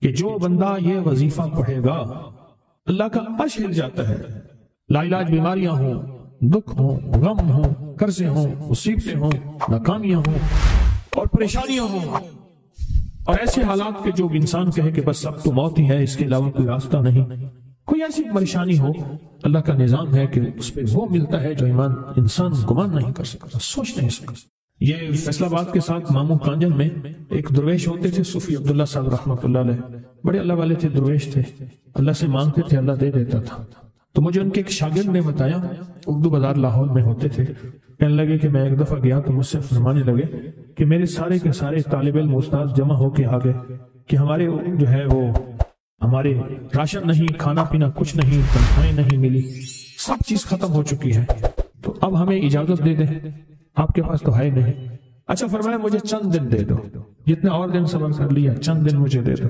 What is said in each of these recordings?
کہ جو بندہ یہ وظیفہ پڑھے گا اللہ کا عرش ہل جاتا ہے. لا علاج بیماریاں ہوں، دکھ ہوں، غم ہوں، قرضے ہوں، مصیبتیں ہوں، ناکامیاں ہوں اور پریشانیاں ہوں اور ایسے حالات کے جو انسان کہے کہ بس اب تو موت ہی ہے، اس کے علاوہ کوئی راستہ نہیں، کوئی ایسی پریشانی ہو، اللہ کا نظام ہے کہ اس پہ وہ ملتا ہے جو ایمان انسان گمان نہیں کر سکتا، سوچ نہیں سکتا. یہ فیصل آباد کے ساتھ ماموں کانجن میں ایک درویش ہوتے تھے، صوفی عبداللہ صاحب رحمۃ اللہ علیہ، بڑے اللہ والے تھے، درویش تھے، اللہ سے مانگتے تھے، اللہ دے دیتا تھا. تو مجھے ان کے ایک شاگرد نے بتایا، اردو بازار لاہور میں ہوتے تھے، کہنے لگے کہ میں ایک دفعہ گیا تو مجھ سے فرمانے لگے کہ میرے سارے کے سارے طالب علم استاد جمع ہو کے آگے کہ ہمارے جو ہے وہ ہمارے راشن نہیں، کھانا پینا کچھ نہیں، تنخواہیں نہیں ملی، سب چیز ختم ہو چکی ہے، تو اب ہمیں اجازت دے دیں، آپ کے پاس تو ہے نہیں. اچھا فرمایا مجھے چند دن دے دو، جتنے اور دن صبر کر لیا، چند دن مجھے دے دو.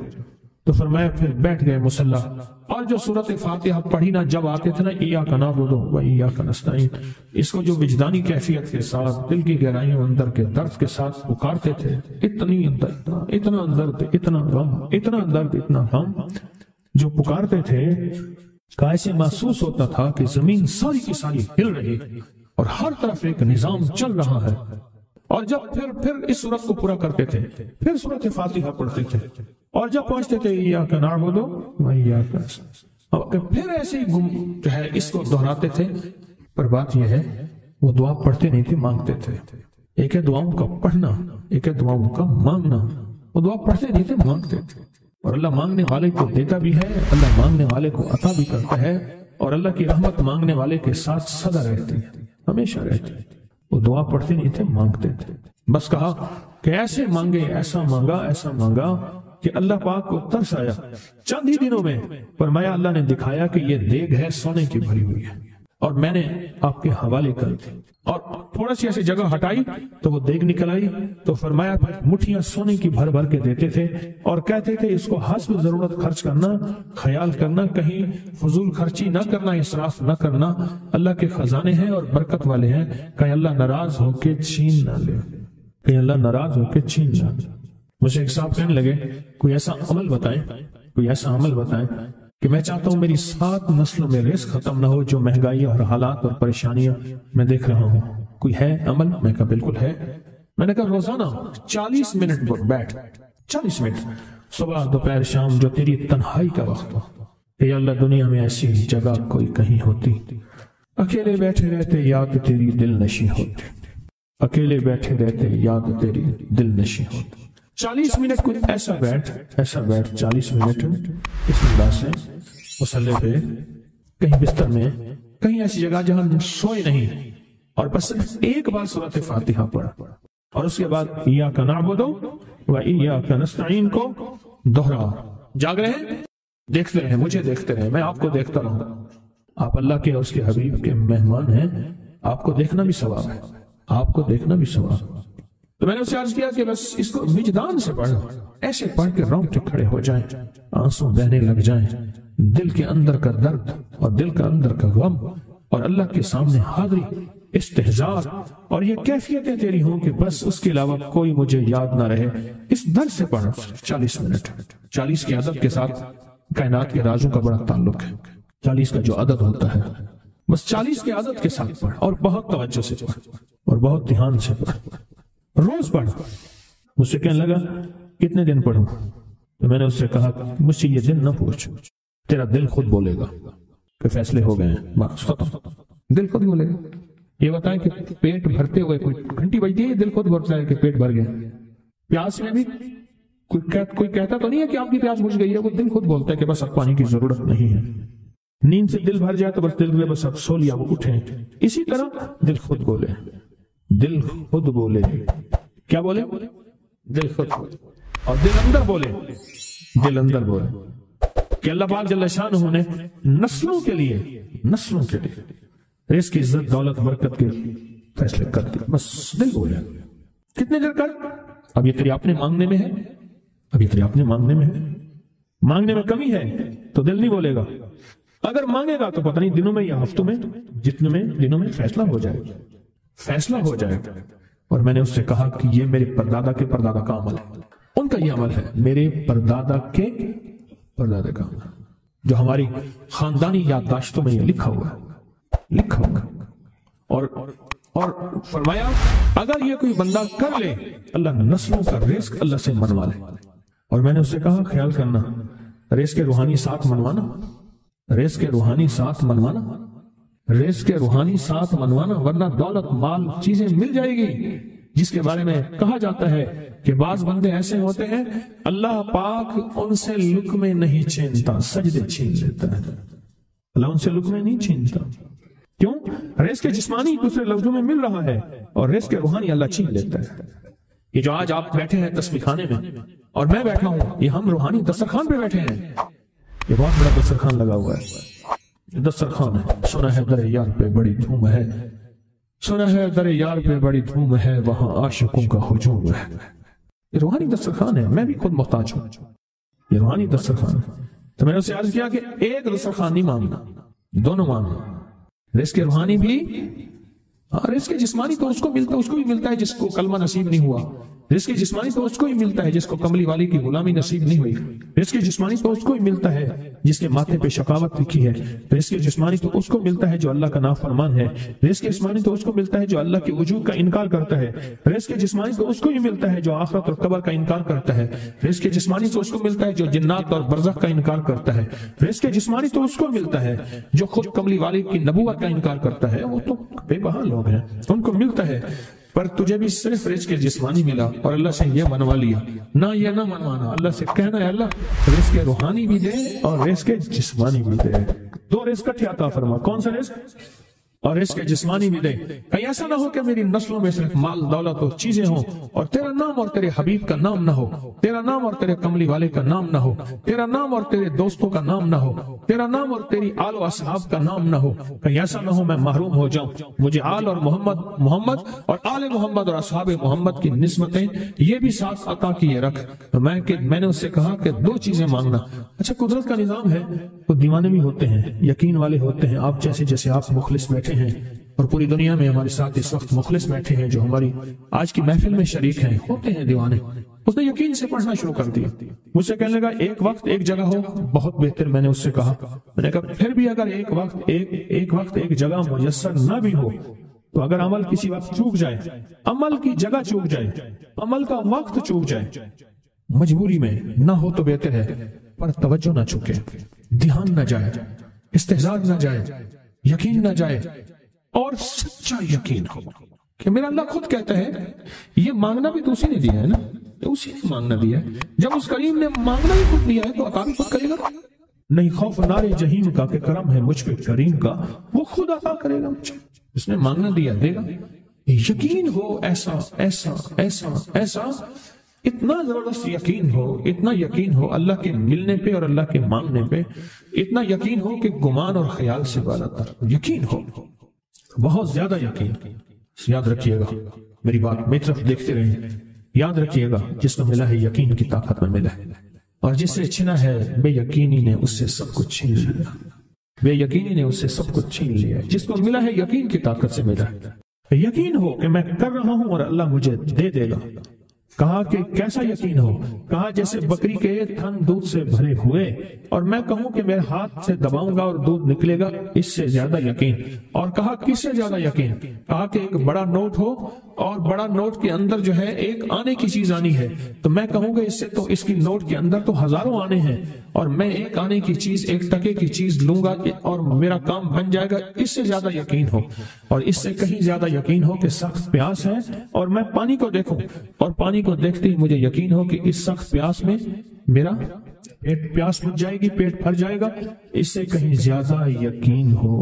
تو فرمایا پھر بیٹھ گئے مصلی اور جو سورۃ فاتحہ پڑھی نا جب آتے تھے نا، ایاک نعبد و ایاک نستعین، اس کو جو وجدانی کیفیت کے ساتھ دل کی گہرائیوں اندر کے درد کے ساتھ پکارتے تھے، اتنی اتنا درد، اتنا غم، اتنا درد، اتنا غم جو پکارتے تھے کہ ایسے محسوس ہوتا تھا کہ زمین ساری کی ساری ہل رہی اور ہر طرف ایک نظام چل رہا ہے. اور جب پھر اس سورت کو پورا کرتے تھے، پھر سورۃ فاتحہ پڑھتے تھے، اور جب پہنچتے تھے ایاک نعبد و ایاک نستعین، پھر ایسے ہی جو ہے اس کو دہراتے تھے. پر بات یہ ہے وہ دعا پڑھتے نہیں تھے، مانگتے تھے. ایک ہے دعاؤں کا پڑھنا، ایک ہے دعاؤں کا مانگنا. وہ دعا پڑھتے نہیں تھے، مانگتے تھے. اور اللہ مانگنے والے کو دیتا بھی ہے، اللہ مانگنے والے کو عطا بھی کرتا ہے، اور اللہ کی رحمت مانگنے والے کے ساتھ سدا رہتی ہے، ہمیشہ رہتی ہے. وہ دعا پڑھتے نہیں تھے، مانگتے تھے. بس کہا کہ ایسے مانگے، ایسا مانگا، ایسا مانگا کہ اللہ پاک کو ترس آیا. چند ہی دنوں میں فرمایا اللہ نے دکھایا کہ یہ دیگ ہے سونے کی بھری ہوئی ہے، اور میں نے آپ کے حوالے کر دی. اور تھوڑا سی ایسی جگہ ہٹائی تو وہ دیگ نکل آئی. تو فرمایا پھر مٹھیاں سونے کی بھر بھر کے دیتے تھے اور کہتے تھے اس کو حسب ضرورت خرچ کرنا، خیال کرنا، کہیں فضول خرچی نہ کرنا، اسراف نہ کرنا. اللہ کے خزانے ہیں اور برکت والے ہیں، کہیں اللہ ناراض ہو کے چھین نہ لے، کہیں اللہ ناراض ہو کے چھین نہ لے. مجھے ایک صاحب کہنے لگے کوئی ایسا عمل بتائیں، کوئی ایسا عمل بتائیں کہ میں چاہتا ہوں میری 7 نسلوں میں رزق ختم نہ ہو، جو مہنگائی اور حالات اور پریشانیاں میں دیکھ رہا ہوں. کوئی ہے عمل؟ میں کہا بالکل ہے. میں نے کہا روزانہ 40 منٹ بیٹھ، 40 منٹ صبح دوپہر شام، جو تیری تنہائی کا وقت ہو، کہ یا اللہ دنیا میں ایسی جگہ کوئی کہیں ہوتی، اکیلے بیٹھے رہتے یاد تیری دل نشیں ہوتی، اکیلے بیٹھے رہتے یاد تیری دل نشیں ہوتی. 40 منٹ کوئی ایسا بیٹھ 40 منٹ اس انداز سے مصلی پہ، کہیں بستر میں، کہیں ایسی جگہ جہاں سوئے نہیں، اور بس صرف ایک بار سورۃ فاتحہ پڑھا، اور اس کے بعد ایاک نعبد و ایاک نستعین کو دوہرا. جاگ رہے ہیں، دیکھتے رہے، مجھے دیکھتے رہے، میں آپ کو دیکھتا رہوں. آپ اللہ کے اور اس کے حبیب کے مہمان ہیں، آپ کو دیکھنا بھی ثواب ہے، آپ کو دیکھنا بھی ثواب. تو میں نے اسے عرض کیا کہ بس اس کو وجدان سے پڑھو، ایسے پڑھ کے رونگٹے کھڑے ہو جائیں، آنسو بہنے لگ جائیں، دل کے اندر کا درد اور دل کا اندر کا غم اور اللہ کے سامنے حاضری، استحضار، اور یہ کیفیتیں تیری ہوں کہ بس اس کے علاوہ کوئی مجھے یاد نہ رہے. اس درد سے پڑھو 40 منٹ. 40 کی عدد کے ساتھ کائنات کے رازوں کا بڑا تعلق ہے. 40 کا جو عدد ہوتا ہے، بس 40 کے عدد کے ساتھ پڑھ، اور بہت توجہ سے پڑھ اور بہت دھیان سے پڑھ، روز پڑھ. مجھ سے کہنے لگا کتنے دن پڑھوں؟ تو میں نے اس سے کہا مجھ سے یہ دن نہ پوچھ، تیرا دل خود بولے گا کہ فیصلے ہو گئے ہیں، بس ختم. دل خود بولے گا. یہ بتائیں کہ پیٹ بھرتے ہوئے کوئی گھنٹی بجتی ہے، دل خود بولتا ہے کہ پیٹ بھر گیا. پیاس میں بھی کوئی کہتا تو نہیں ہے کہ آپ کی پیاس بجھ گئی ہے، وہ دل خود بولتا ہے کہ بس اب پانی کی ضرورت نہیں ہے. نیند سے دل بھر جائے تو بس دل میں بس اب سو لیا، وہ اٹھیں. اسی طرح دل خود بولے، دل خود بولے. کیا بولے؟ دل خود بولے. اور دل اندر بولے، دل اندر بولے کہ اللہ پاک جل شانہ نے نسلوں کے لیے رزق، عزت، دولت، برکت کے فیصلے کر دی. بس دل بولے. کتنے دیر کر؟ اب یہ تیری اپنے مانگنے میں ہے، اب یہ تیری اپنے مانگنے میں ہے. مانگنے میں کمی ہے تو دل نہیں بولے گا. اگر مانگے گا تو پتہ نہیں دنوں میں یا ہفتوں میں، جتنے میں دنوں میں فیصلہ ہو جائے گا، فیصلہ ہو جائے گا. اور میں نے اس سے کہا کہ یہ میرے پردادا کے پردادا کا عمل ہے. ان کا یہ عمل ہے، میرے پردادا کے پردادا کا، جو ہماری خاندانی یادداشتوں میں یہ لکھا ہوا ہے۔ اور فرمایا اگر یہ کوئی بندہ کر لے، اللہ نسلوں کا رزق اللہ سے منوا لے۔ اور میں نے اس سے کہا خیال کرنا، رزق کے روحانی ساتھ منوانا، رزق کے روحانی ساتھ منوانا، رزق کے روحانی ساتھ منوانا، ورنہ دولت مال چیزیں مل جائے گی جس کے بارے میں کہا جاتا ہے کہ بعض بندے ایسے ہوتے ہیں اللہ پاک ان سے لقمے نہیں چھینتا، سجدے چھین لیتا ہے۔ اللہ ان سے لقمے نہیں چھینتا، کیوں؟ رزق جسمانی دوسرے لفظوں میں مل رہا ہے، اور رزق روحانی اللہ چھین لیتا ہے۔ یہ جو آج آپ بیٹھے ہیں تسبیح خانے میں اور میں بیٹھا ہوں، یہ ہم روحانی دسترخوان پہ بیٹھے ہیں۔ یہ بہت بڑا دسترخوان لگا ہوا ہے، دسترخوان ہے۔ سنا ہے در یار پہ بڑی دھوم ہے، سنا ہے در یار پہ بڑی دھوم ہے، وہاں عاشقوں کا ہجوم ہے۔ یہ روحانی دسترخوان ہے، میں بھی خود محتاج ہوں، یہ روحانی دسترخوان ہے۔ تو میں نے اسے عرض کیا کہ ایک دسترخوان نہیں مانگنا، دونوں مانگنا، رزق روحانی بھی اور رزق جسمانی تو اس کو بھی ملتا ہے جس کو کلمہ نصیب نہیں ہوا، رزق جسمانی تو اس کو ہی ملتا ہے جس کو کملی والی کی غلامی نصیب نہیں ہوئی، رزق جسمانی تو اس کو ہی ملتا ہے جس کے ماتھے پہ شقاوت لکھی ہے، رزق جسمانی تو اس کو ملتا ہے جو اللہ کا نافرمان ہے، رزق جسمانی تو اس کو ملتا ہے جو اللہ کے وجود کا انکار کرتا ہے، رزق جسمانی تو اس کو ہی ملتا ہے جو آخرت اور قبر کا انکار کرتا ہے، رزق جسمانی تو اس کو ملتا ہے جو جنات اور برزخ کا انکار کرتا ہے، رزق جسمانی تو اس کو ملتا ہے جو خود کملی والی کی نبوت کا انکار کرتا ہے، وہ تو بے بہا لوگ ہیں، ان کو ملتا ہے۔ پر تجھے بھی صرف رزق جسمانی ملا اور اللہ سے یہ منوا لیا، نہ یہ نہ منوانا، اللہ سے کہنا ہے اللہ رزق روحانی بھی دے اور رزق جسمانی بھی دے، دو رزق اکٹھے عطا فرما۔ کون سا رزق؟ اور رزق جسمانی بھی دے۔ کہیں ایسا نہ ہو کہ میری نسلوں میں صرف مال دولت اور چیزیں ہوں اور تیرا نام اور تیرے حبیب کا نام نہ ہو، تیرا نام اور تیرے کملی والے کا نام نہ ہو، تیرا نام اور تیرے دوستوں کا نام نہ ہو، تیرا نام اور تیری آل و اصحاب کا نام نہ ہو۔ کہیں ایسا نہ ہو میں محروم ہو جاؤں، مجھے آل اور محمد اور آل محمد اور اصحاب محمد کی نسبتیں یہ بھی ساتھ عطا کیے رکھ۔ میں نے اس سے کہا کہ دو چیزیں مانگنا۔ اچھا قدرت کا نظام ہے، تو دیوانے بھی ہوتے ہیں، یقین والے ہوتے ہیں، آپ جیسے آپ مخلص بیٹھے ہیں اور پوری دنیا میں ہمارے ساتھ اس وقت مخلص بیٹھے ہیں جو ہماری آج کی محفل میں شریک ہیں، ہوتے ہیں دیوانے۔ اس نے یقین سے پڑھنا شروع کر دیا، مجھ سے کہنے لگا ایک وقت ایک جگہ ہو بہت بہتر۔ میں نے اس سے کہا، میں نے کہا پھر بھی اگر ایک وقت ایک جگہ میسر نہ بھی ہو تو اگر عمل کسی وقت چوک جائے، عمل کی جگہ چوک جائے، عمل کا وقت چوک جائے، مجبوری میں نہ ہو تو بہتر ہے، پر توجہ نہ چوکے، دھیان نہ جائے، استحضار نہ جائے، یقین نہ جائے، اور سچا یقین ہو کہ میرا اللہ خود کہتا ہے یہ مانگنا بھی تو اسی نے دیا ہے نا، اسی نے مانگنا دیا ہے۔ جب اس کریم نے مانگنا بھی خود دیا ہے تو عطا بھی خود کرے گا۔ نہیں خوف نارے جہیم کا کہ کرم ہے مجھ پہ کریم کا، وہ خود عطا کرے گا مجھے، اس نے مانگنا دیا دے گا۔ یقین ہو ایسا ایسا ایسا ایسا، اتنا زبردست یقین ہو، اتنا یقین ہو اللہ کے ملنے پہ اور اللہ کے مانگنے پہ، اتنا یقین ہو کہ گمان اور خیال سے بالاتر یقین ہو، بہت زیادہ یقین۔ یاد رکھیے گا میری بات، میری طرف دیکھتے رہیں، یاد رکھیے گا جس کو ملا ہے یقین کی طاقت میں ملا ہے، اور جس سے چھنا ہے بے یقینی نے اس سے سب کچھ چھین لیا، بے یقینی نے اس سے سب کچھ چھین لیا۔ جس کو ملا ہے یقین کی طاقت سے ملا ہے، یقین ہو کہ میں کر رہا ہوں اور اللہ مجھے دے دے گا۔ کہا کہ کیسا یقین ہو؟ کہا جیسے بکری کے تھن دودھ سے بھرے ہوئے اور میں کہوں کہ میرے ہاتھ سے دباؤں گا اور دودھ نکلے گا، اس سے زیادہ یقین۔ اور کہا کس سے زیادہ یقین؟ کہا کہ ایک بڑا نوٹ ہو اور بڑا نوٹ کے اندر جو ہے ایک آنے کی چیز آنی ہے، تو میں کہوں گا اس سے تو اس کی نوٹ کے اندر تو ہزاروں آنے ہیں، اور میں ایک آنے کی چیز ایک ٹکے کی چیز لوں گا اور میرا کام بن جائے گا۔ اس سے زیادہ یقین ہو، اور اس سے کہیں زیادہ یقین ہو کہ سخت پیاس ہے اور میں پانی کو دیکھوں اور پانی کو دیکھتے ہی مجھے یقین ہو کہ اس سخت پیاس میں میرا پیاس بجھ جائے گی، پیٹ بھر جائے گا۔ اس سے کہیں زیادہ یقین ہو۔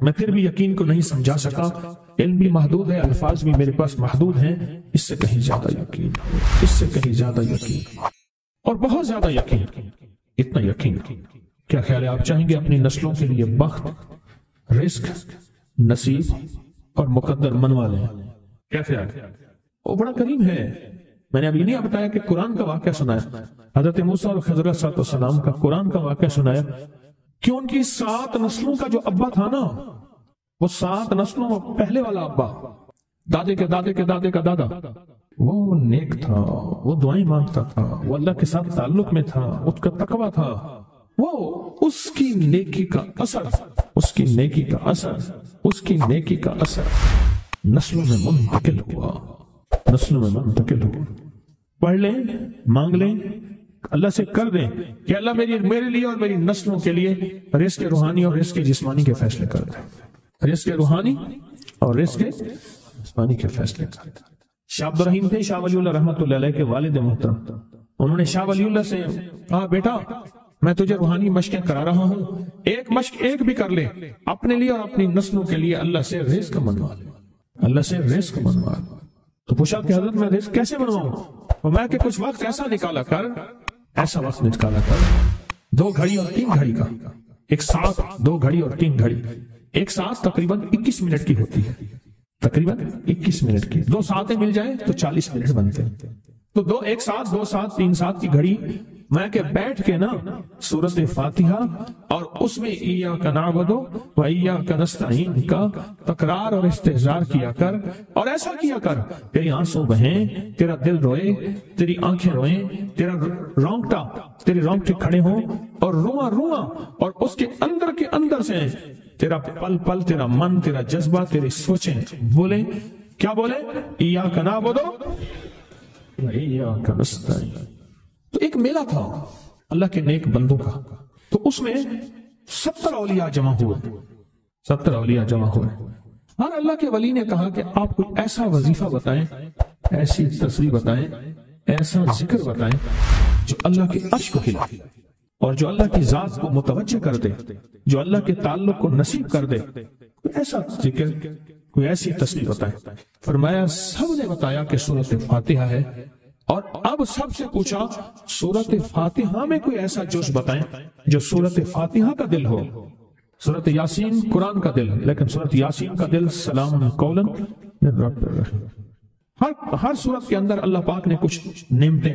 میں پھر بھی یقین کو نہیں سمجھا سکا، علم بھی محدود ہے، الفاظ بھی میرے پاس محدود ہیں۔ اس سے کہیں زیادہ یقین ہو، اس سے کہیں زیادہ یقین اور بہت زیادہ یقین، اتنا یقین۔ کیا خیال ہے آپ چاہیں گے اپنی نسلوں کے لیے بخت، رزق، نصیب اور مقدر منوا لیں؟ کیا خیال ہے؟ وہ بڑا کریم ہے۔ میں نے ابھی نہیں بتایا کہ قرآن کا واقعہ سنایا، حضرت موسیٰ اور خضر علیہ السلام کا قرآن کا واقعہ سنایا کہ ان کی 7 نسلوں کا جو ابا تھا نا، وہ 7 نسلوں میں پہلے والا ابا، دادے کے دادے کے دادے کا دادا، وہ نیک تھا، وہ دعائیں مانگتا تھا، وہ اللہ کے ساتھ تعلق میں تھا، اس کا تقوی تھا، وہ اس کی نیکی کا اثر، اس کی نیکی کا اثر، اس کی نیکی کا اثر نسلوں میں منتقل ہوا، نسلوں میں منتقل ہوا۔ پڑھ لیں، مانگ لیں، اللہ سے کر دیں کہ اللہ میرے لیے اور میری نسلوں کے لیے رزق روحانی اور رزق جسمانی کے فیصلے کر دیں، رزق روحانی اور رزق جسمانی کے فیصلے کر دیں۔ شاہ عبد الرحیم تھے شاہ ولی اللہ رحمۃ اللہ علیہ کے والد محترم، انہوں نے شاہ ولی اللہ سے کہا بیٹا میں تجھے روحانی مشقیں کرا رہا ہوں، ایک مشق ایک بھی کر لے اپنے لیے اور اپنی نسلوں کے لیے، اللہ سے رزق منوا لے، اللہ سے رزق منوا لے۔ تو پوچھا کہ حضرت میں رزق کیسے منواؤں؟ فرمایا کہ کچھ وقت ایسا نکالا کر، ایسا وقت نکالا کر 2 گھڑی اور 3 گھڑی کا، ایک ساتھ 2 گھڑی اور 3 گھڑی، ایک ساتھ تقریباً 21 منٹ کی ہوتی ہے، تقریباً 21 منٹ کی، 2 ساعتیں مل جائیں تو 40 منٹ بنتے ہیں، تو ایک ساتھ 2 ساتھ 3 ساتھ کی گھڑی میں کہ بیٹھ کے نا سورۃ فاتحہ اور اس میں ایاک نعبد و ایاک نستعین کا تکرار اور استحضار کیا کر، اور ایسا کیا کر تیری آنسوں بہیں، تیرا دل روئے، تیری آنکھیں روئیں، تیرے رونگٹے کھڑے ہوں اور رواں رواں، اور اس کے اندر سے تیرا پل پل، تیرا من، تیرا جذبہ، تیری سوچیں بولیں، کیا بولیں؟ ایاک نعبد و ایاک نستعین۔ تو ایک میلہ تھا اللہ کے نیک بندوں کا، تو اس میں 70 اولیاء جمع ہوئے، 70 اولیاء جمع ہوئے۔ ہر اللہ کے ولی نے کہا کہ آپ کوئی ایسا وظیفہ بتائیں، ایسی تسبیح بتائیں، ایسا ذکر بتائیں جو اللہ کے عرش کو ہلا اور جو اللہ کی ذات کو متوجہ کر دے، جو اللہ کے تعلق کو نصیب کر دے، کوئی ایسا ذکر، کوئی ایسی تسبیح بتائیں۔ فرمایا سب نے بتایا کہ سورۃ فاتحہ ہے، اور اب سب سے پوچھا سورۃ فاتحہ میں کوئی ایسا جز بتائیں جو سورۃ فاتحہ کا دل ہو۔ سورۃ یاسین قرآن کا دل، لیکن سورۃ یاسین کا دل سلام قولا من رب الرحیم۔ ہر سورت کے اندر اللہ پاک نے کچھ نعمتیں،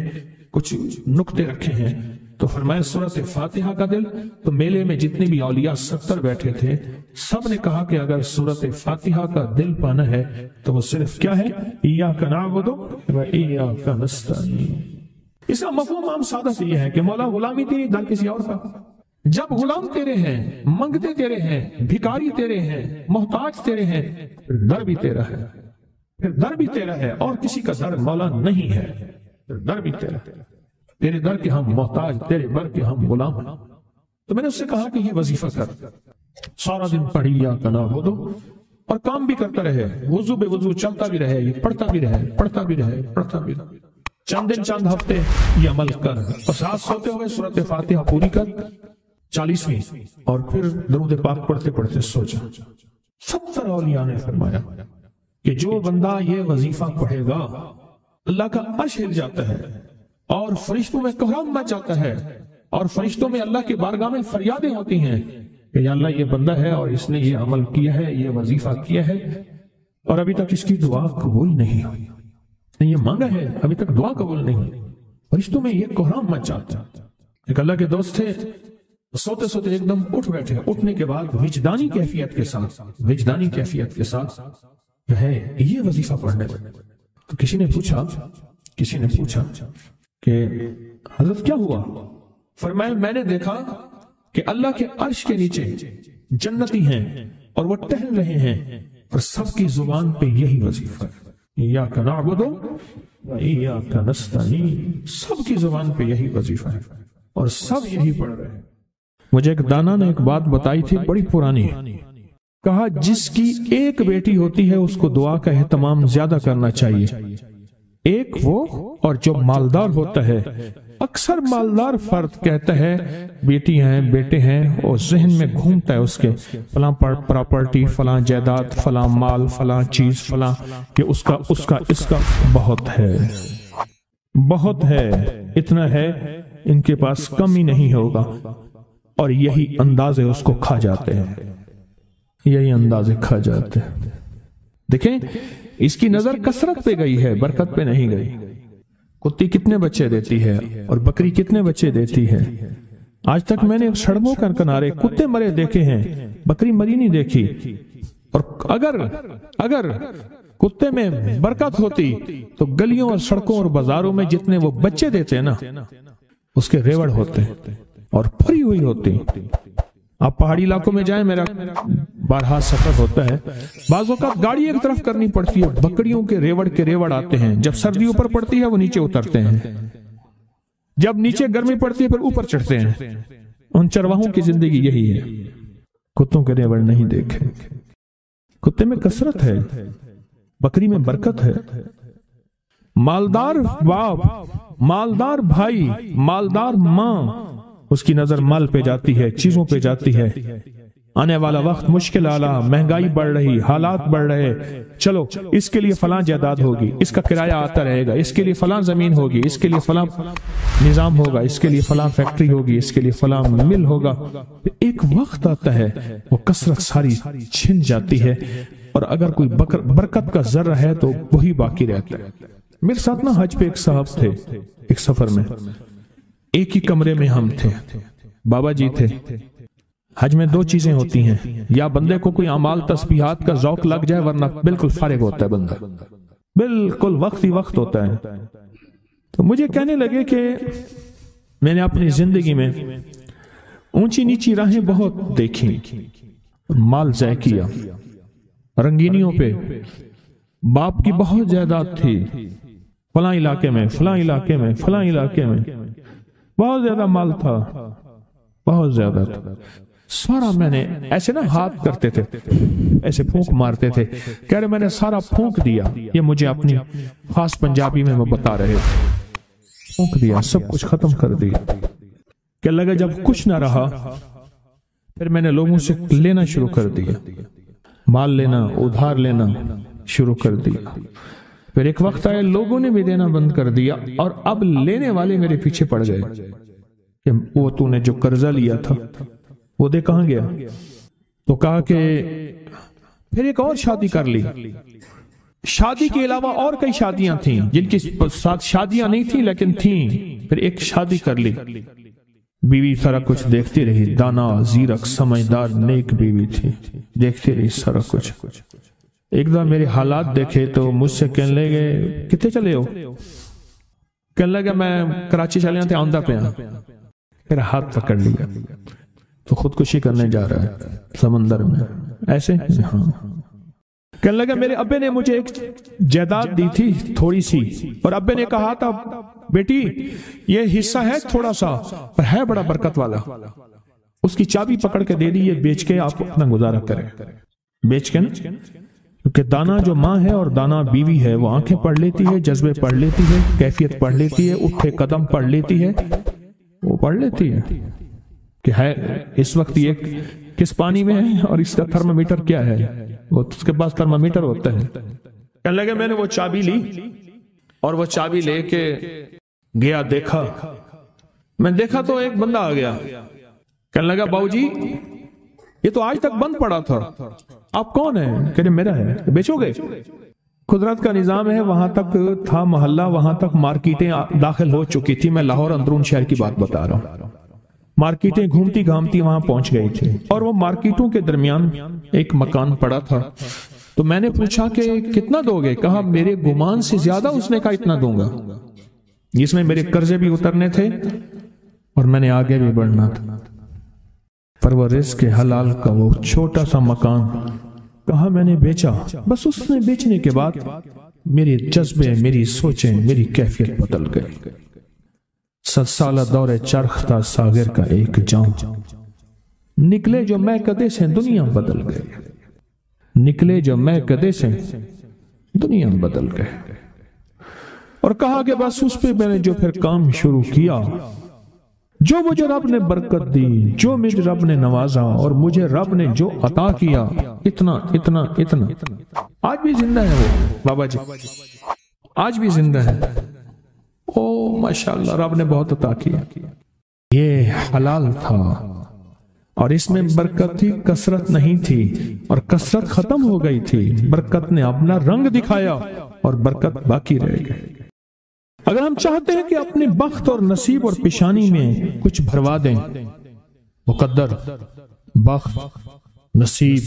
کچھ نقطے رکھے ہیں، تو فرمایا سورۃ فاتحہ کا دل، تو میلے میں جتنے بھی اولیاء 70 بیٹھے تھے سب نے کہا کہ اگر سورۃ فاتحہ کا دل پانا ہے تو وہ صرف کیا ہے؟ ایاک نعبد و ایاک نستعین۔ اس کا مفہوم عام سادہ سے یہ ہے کہ مولا غلامی تیری، در کسی اور کا۔ جب غلام تیرے ہیں، منگتے تیرے ہیں، بھکاری تیرے ہیں، محتاج تیرے ہیں، پھر در بھی تیرا ہے، پھر در بھی تیرا ہے، اور کسی کا در مولا نہیں ہے، پھر در بھی تیرا ہے۔ تیرے در کے ہم محتاج، تیرے بر کے ہم غلام ہیں۔ تو میں نے اس سے کہا کہ یہ وظیفہ کر، سارا دن پڑھی ایاک نعبد، اور کام بھی کرتا رہے، وضو بے وضو چلتا بھی رہے، یہ پڑھتا بھی رہے، پڑھتا بھی رہے، پڑھتا بھی رہے، چند دن چند ہفتے یہ عمل کر، اور ساتھ سوتے ہوئے سورۃ فاتحہ پوری کر 40ویں، اور پھر درود پاک پڑھتے پڑھتے سو جا۔ 70 اولیاء نے فرمایا کہ جو بندہ یہ وظیفہ پڑھے گا اللہ کا عرش ہل جاتا ہے، اور فرشتوں میں کوہرام مچ جاتا ہے، اور فرشتوں میں اللہ کی بارگاہ میں فریادیں ہوتی ہیں کہ یا اللہ یہ بندہ ہے اور اس نے یہ عمل کیا ہے، یہ وظیفہ کیا ہے، اور ابھی تک اس کی دعا قبول نہیں ہوئی، یہ مانگا ہے ابھی تک دعا قبول نہیں ہوئی، فرشتوں میں یہ کوہرام مچ جاتا ہے۔ ایک اللہ کے دوست تھے، سوتے سوتے ایک دم اٹھ بیٹھے، اٹھنے کے بعد وجدانی کیفیت کے ساتھ جو ہے یہ وظیفہ پڑھنے لگے۔ تو کسی نے پوچھا کہ حضرت کیا ہوا؟ فرمایا میں نے دیکھا کہ اللہ کے عرش کے نیچے جنتی ہیں اور وہ ٹہل رہے ہیں، اور سب کی زبان پہ یہی وظیفہ ہے، ایاک نعبد و ایاک نستعین، سب کی زبان پہ یہی وظیفہ ہے اور سب یہی پڑھ رہے ہیں۔ مجھے ایک دانا نے ایک بات بتائی تھی بڑی پرانی، کہا جس کی ایک بیٹی ہوتی ہے اس کو دعا کا اہتمام زیادہ کرنا چاہیے، ایک وہ اور جو مالدار ہوتا ہے۔ اکثر مالدار فرد کہتا ہے بیٹی ہیں بیٹے ہیں، اور ذہن میں گھومتا ہے اس کے فلاں پراپرٹی، فلاں جائیداد، فلاں مال، فلاں چیز، فلاں، کہ اس کا بہت ہے، اتنا ہے ان کے پاس کم ہی نہیں ہوگا، اور یہی اندازے اس کو کھا جاتے ہیں، یہی اندازے کھا جاتے ہیں۔ دیکھیں اس کی نظر کثرت پہ گئی ہے، برکت پہ نہیں گئی۔ کتی کتنے بچے دیتی ہے اور بکری کتنے بچے دیتی ہے؟ آج تک میں نے سڑکوں کے کنارے کتے مرے دیکھے ہیں، بکری مری نہیں دیکھی۔ اور اگر کتے میں برکت ہوتی تو گلیوں اور سڑکوں اور بازاروں میں جتنے وہ بچے دیتے ہیں نا اس کے ریوڑ ہوتے اور پھری ہوئی ہوتی. آپ پہاڑی علاقوں میں جائیں، میرا بارہا سفر ہوتا ہے، بعض اوقات گاڑی ایک طرف کرنی پڑتی ہے، بکریوں کے ریوڑ آتے ہیں. جب سردی اوپر پڑتی ہے وہ نیچے اترتے ہیں، جب نیچے گرمی پڑتی ہے پھر اوپر چڑھتے ہیں. ان چرواہوں کی زندگی یہی ہے. کتوں کے ریوڑ نہیں دیکھے. کتے میں کثرت ہے، بکری میں برکت ہے. مالدار باپ، مالدار بھائی، مالدار ماں، اس کی نظر مال پہ جاتی ہے، چیزوں پہ جاتی ہے. آنے والا وقت مشکل آلا، مہنگائی بڑھ رہی، حالات بڑھ رہے، چلو اس کے لیے فلاں جائیداد ہوگی، اس کا کرایہ آتا رہے گا، اس کے لیے فلاں زمین ہوگی، اس کے لیے فلاں نظام ہوگا، اس کے لیے فلاں فیکٹری ہوگی، اس کے لیے فلاں مل ہوگا. ایک وقت آتا ہے وہ کثرت ساری چھن جاتی ہے، اور اگر کوئی برکت کا ذرہ ہے تو وہی باقی رہتا ہے. میرے ساتھ نا حج پہ ایک صاحب تھے، ایک سفر میں، ایک ہی کمرے میں ہم تھے، بابا جی تھے. حج میں دو چیزیں ہوتی ہیں، یا بندے کو کوئی اعمال تسبیحات کا ذوق لگ جائے ورنہ بالکل فارغ ہوتا ہے بندہ، بالکل وقت ہی وقت ہوتا ہے. تو مجھے کہنے لگے کہ میں نے اپنی زندگی میں اونچی نیچی راہیں بہت دیکھی، مال ضائع کیا، رنگینیوں پہ. باپ کی بہت جائیداد تھی، فلاں علاقے میں، فلاں علاقے میں، فلاں علاقے میں بہت زیادہ مال تھا، بہت زیادہ تھا. سارا میں نے ایسے نا ہاتھ کرتے تھے، ایسے پھونک مارتے تھے، کہہ رہے میں نے سارا پھونک دیا. یہ مجھے اپنی خاص پنجابی میں وہ بتا رہے، پھونک دیا، سب کچھ ختم کر دیا. کہ لگا جب کچھ نہ رہا پھر میں نے لوگوں سے لینا شروع کر دیا، مال لینا، ادھار لینا شروع کر دیا. پھر ایک وقت آیا لوگوں نے بھی دینا بند کر دیا، اور اب لینے والے میرے پیچھے پڑ گئے کہ وہ تو نے جو قرضہ لیا تھا وہ دے کہاں گیا. تو کہا کہ پھر ایک اور شادی کر لی. شادی کے علاوہ اور کئی شادیاں تھیں جن کی ساتھ شادیاں نہیں تھیں لیکن تھیں. پھر ایک شادی کر لی. بیوی سارا کچھ دیکھتی رہی، دانا، زیرک، سمجھدار، نیک بیوی تھی، دیکھتی رہی سارا کچھ. ایک دم میرے حالات دیکھے تو مجھ سے کہنے لگے کتنے چلے ہو؟ کہنے لگا میں کراچی چلے تھے، آندہ پہ آن. پھر ہاتھ پکڑ لیا تو خودکشی کرنے جا رہا ہے سمندر میں ایسے. ہاں. کہنے لگا میرے ابے نے مجھے ایک جائیداد دی تھی تھوڑی سی، اور ابے نے کہا تھا بیٹی یہ حصہ ہے تھوڑا سا پر ہے بڑا برکت والا، اس کی چابی پکڑ کے دے دی، یہ بیچ کے آپ اپنا گزارا کریں. بیچ کے نا، کیونکہ دانا جو ماں ہے اور دانا بیوی ہے وہ آنکھیں پڑھ لیتی ہے، جذبے پڑھ لیتی ہے، کیفیت پڑھ لیتی ہے، اٹھے قدم پڑھ لیتی ہے، وہ پڑھ لیتی ہے کہ ہے اس وقت یہ کس پانی میں ہے اور اس کا تھرمامیٹر کیا ہے. وہ اس کے پاس تھرمامیٹر ہوتا ہے. کہنے لگے میں نے وہ چابی لی اور وہ چابی لے کے گیا، دیکھا، میں دیکھا تو ایک بندہ آ گیا. کہنے لگا باؤ جی یہ تو آج تک بند پڑا تھا، آپ کون ہیں؟ کہ میرا ہے. بیچو گے؟ قدرت کا نظام ہے، وہاں تک تھا محلہ، وہاں تک مارکیٹیں داخل ہو چکی تھی. میں لاہور اندرون شہر کی بات بتا رہا ہوں. مارکیٹیں گھومتی گھامتی وہاں پہنچ گئی تھی، اور وہ مارکیٹوں کے درمیان ایک مکان پڑا تھا. تو میں نے پوچھا کہ کتنا دو گے؟ کہا میرے گمان سے زیادہ. اس نے کہا اتنا دوں گا. جس میں میرے قرضے بھی اترنے تھے اور میں نے آگے بھی بڑھنا تھا. پر وہ رزق حلال کا وہ چھوٹا سا مکان کہا میں نے بیچا. بس اس نے بیچنے کے بعد میرے جذبے، میری سوچیں، میری کیفیت بدل گئی. 7 سالہ دور چرخ تھا ساغر کا ایک جام، نکلے جو میں کدے سے دنیا بدل گئے، نکلے جو میں کدے سے دنیا بدل گئے. اور کہا کہ بس اس پہ میں نے جو پھر کام شروع کیا، جو مجھے رب نے برکت دی، جو مجھے رب نے نوازا، اور مجھے رب نے جو عطا کیا، اتنا اتنا اتنا. آج بھی زندہ ہے وہ بابا جی، آج بھی زندہ ہے. او ماشاءاللہ رب نے بہت عطا کیا. یہ حلال تھا اور اس میں برکت تھی، کثرت نہیں تھی، اور کثرت ختم ہو گئی تھی. برکت نے اپنا رنگ دکھایا اور برکت باقی رہ گئی. اگر ہم چاہتے ہیں کہ اپنے بخت اور نصیب اور پیشانی میں کچھ بھروا دیں، مقدر، بخت، نصیب،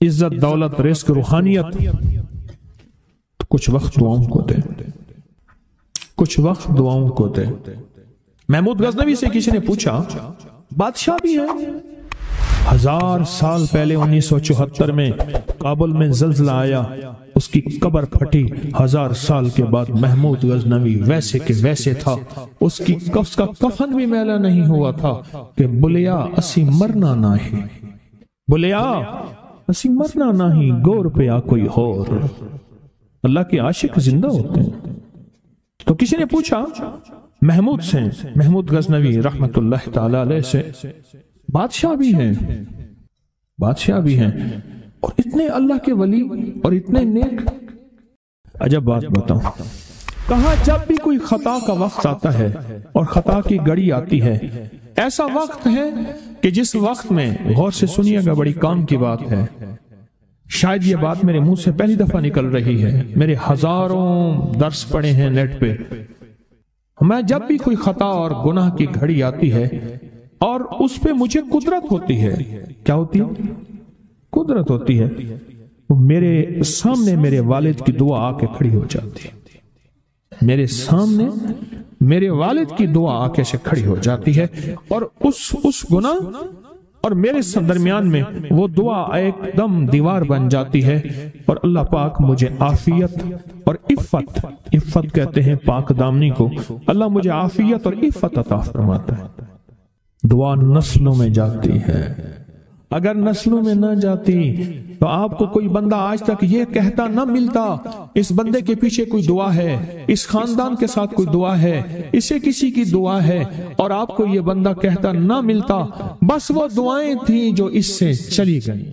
عزت، دولت، رزق، روحانیت، کچھ وقت دعاؤں کو دے، کچھ وقت دعاؤں کو دے۔ محمود غزنوی سے کسی نے پوچھا بادشاہ بھی ہے؟ 1000 سال پہلے 1974 میں کابل میں زلزلہ آیا، اس کی قبر پھٹی، 1000 سال کے بعد محمود غزنوی ویسے کے ویسے تھا، اس کا کفن بھی میلا نہیں ہوا تھا کہ بلیا اسی مرنا نہ ہی، بلیا اسی مرنا نہ ہی، گور پہ آ کوئی اور۔ اللہ کے عاشق زندہ ہوتے ہیں۔ تو کسی نے پوچھا محمود سے، محمود غزنوی رحمت اللہ تعالی علیہ سے، بادشاہ بھی ہیں، بادشاہ بھی ہیں، اور اتنے اللہ کے ولی اور اتنے نیک۔ عجب بات بتاؤں، کہا جب بھی کوئی خطا کا وقت آتا ہے اور خطا کی گھڑی آتی ہے، ایسا وقت ہے کہ جس وقت میں، غور سے سنیے گا، بڑی کام کی بات ہے، شاید یہ بات میرے منہ سے پہلی دفعہ نکل رہی ہے، میرے ہزاروں درس پڑے ہیں نیٹ پہ، میں جب بھی کوئی خطا اور گناہ کی گھڑی آتی ہے اور اس پہ مجھے قدرت ہوتی ہے، کیا ہوتی ہے؟ قدرت ہوتی ہے، میرے سامنے میرے والد کی دعا آ کے کھڑی ہو جاتی ہے، میرے سامنے میرے والد کی دعا آ کے سے کھڑی ہو جاتی ہے، اور اس گناہ اور میرے درمیان میں وہ دعا ایک دم دیوار بن جاتی ہے، اور اللہ پاک مجھے عافیت اور عفت کہتے ہیں پاک دامنی کو، اللہ مجھے عافیت اور عفت عطا فرماتا ہے۔ دعا نسلوں میں جاتی ہے، اگر نسلوں میں نہ جاتی تو آپ کو کوئی بندہ آج تک یہ کہتا نہ ملتا اس بندے کے پیچھے کوئی دعا ہے، اس خاندان کے ساتھ کوئی دعا ہے، اسے کسی کی دعا ہے، اور آپ کو یہ بندہ کہتا نہ ملتا، بس وہ دعائیں تھیں جو اس سے چلی گئیں۔